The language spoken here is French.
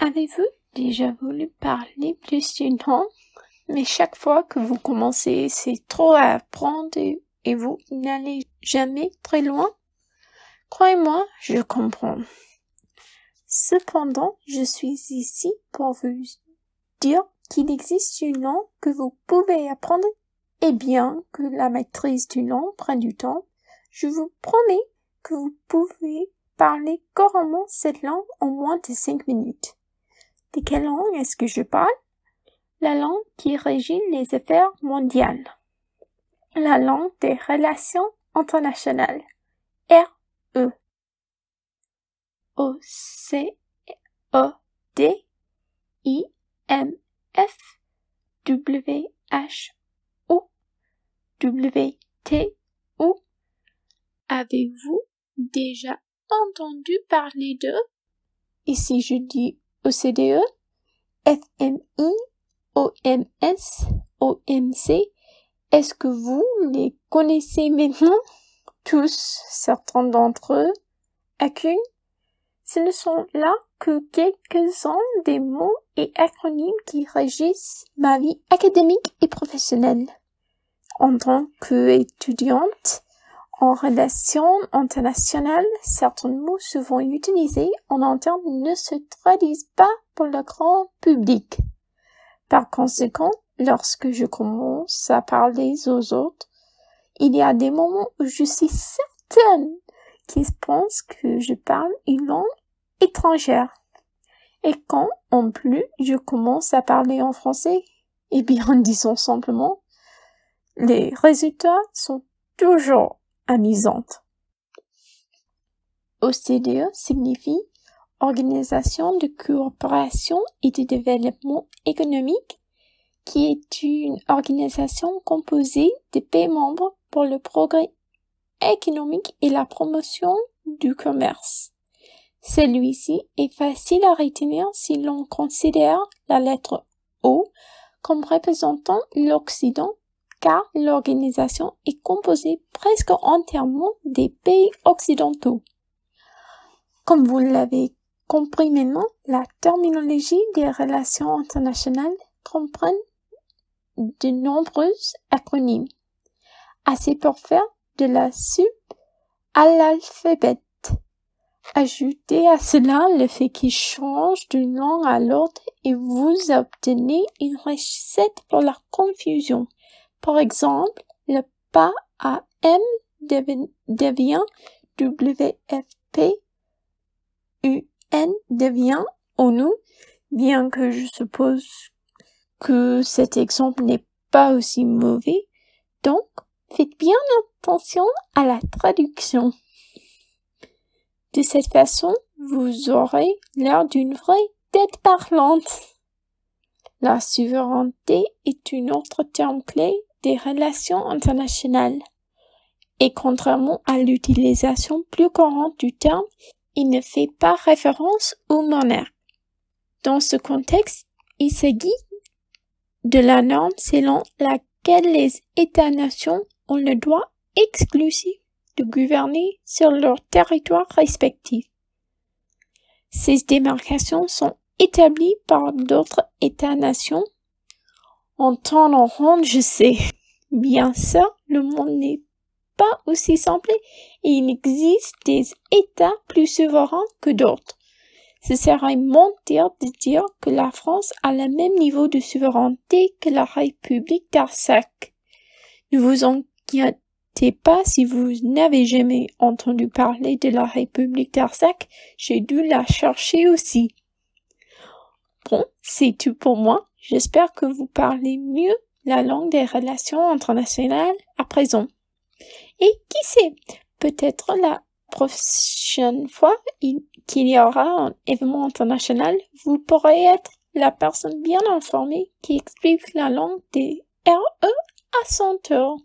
Avez-vous déjà voulu parler plus d'une langue, mais chaque fois que vous commencez, c'est trop à apprendre et vous n'allez jamais très loin? Croyez-moi, je comprends. Cependant, je suis ici pour vous dire qu'il existe une langue que vous pouvez apprendre, et bien que la maîtrise d'une langue prenne du temps, je vous promets que vous pouvez parler couramment cette langue en moins de 5 minutes. De quelle langue est-ce que je parle? La langue qui régit les affaires mondiales. La langue des relations internationales. R-E. O-C-E-D-I-M-F-W-H-O-W-T-O. Avez-vous déjà entendu parler d'eux? Ici je dis OCDE, FMI, OMS, OMC. Est-ce que vous les connaissez maintenant? Tous, certains d'entre eux, aucune. Ce ne sont là que quelques-uns des mots et acronymes qui régissent ma vie académique et professionnelle. En tant qu'étudiante en relations internationales, certains mots souvent utilisés en interne ne se traduisent pas pour le grand public. Par conséquent, lorsque je commence à parler aux autres, il y a des moments où je suis certaine qu'ils pensent que je parle une langue étrangère. Et quand, en plus, je commence à parler en français, eh bien, disons simplement, les résultats sont toujours amusants. OCDE signifie Organisation de coopération et de développement économique, qui est une organisation composée de pays membres pour le progrès économique et la promotion du commerce. Celui-ci est facile à retenir si l'on considère la lettre O comme représentant l'Occident, car l'organisation est composée presque entièrement des pays occidentaux. Comme vous l'avez compris maintenant, la terminologie des relations internationales comprend de nombreux acronymes, assez pour faire de la soupe à l'alphabet. Ajoutez à cela le fait qu'il change d'une langue à l'autre et vous obtenez une recette pour la confusion. Par exemple, le pas à M devient WFP, UN devient ONU, bien que je suppose que cet exemple n'est pas aussi mauvais. Donc, faites bien attention à la traduction. De cette façon, vous aurez l'air d'une vraie tête parlante. La souveraineté est un autre terme clé des relations internationales. Et contrairement à l'utilisation plus courante du terme, il ne fait pas référence aux monarques. Dans ce contexte, il s'agit de la norme selon laquelle les États-nations ont le droit exclusif de gouverner sur leur territoire respectif. Ces démarcations sont établies par d'autres États-nations. En temps rond, je sais. Bien sûr, le monde n'est pas aussi simple et il existe des États plus souverains que d'autres. Ce serait mentir de dire que la France a le même niveau de souveraineté que la République d'Artsakh. Ne vous inquiétez pas si vous n'avez jamais entendu parler de la République d'Artsakh, j'ai dû la chercher aussi. Bon, c'est tout pour moi. J'espère que vous parlez mieux la langue des relations internationales à présent. Et qui sait, peut-être la prochaine fois qu'il y aura un événement international, vous pourrez être la personne bien informée qui explique la langue des RE à son tour.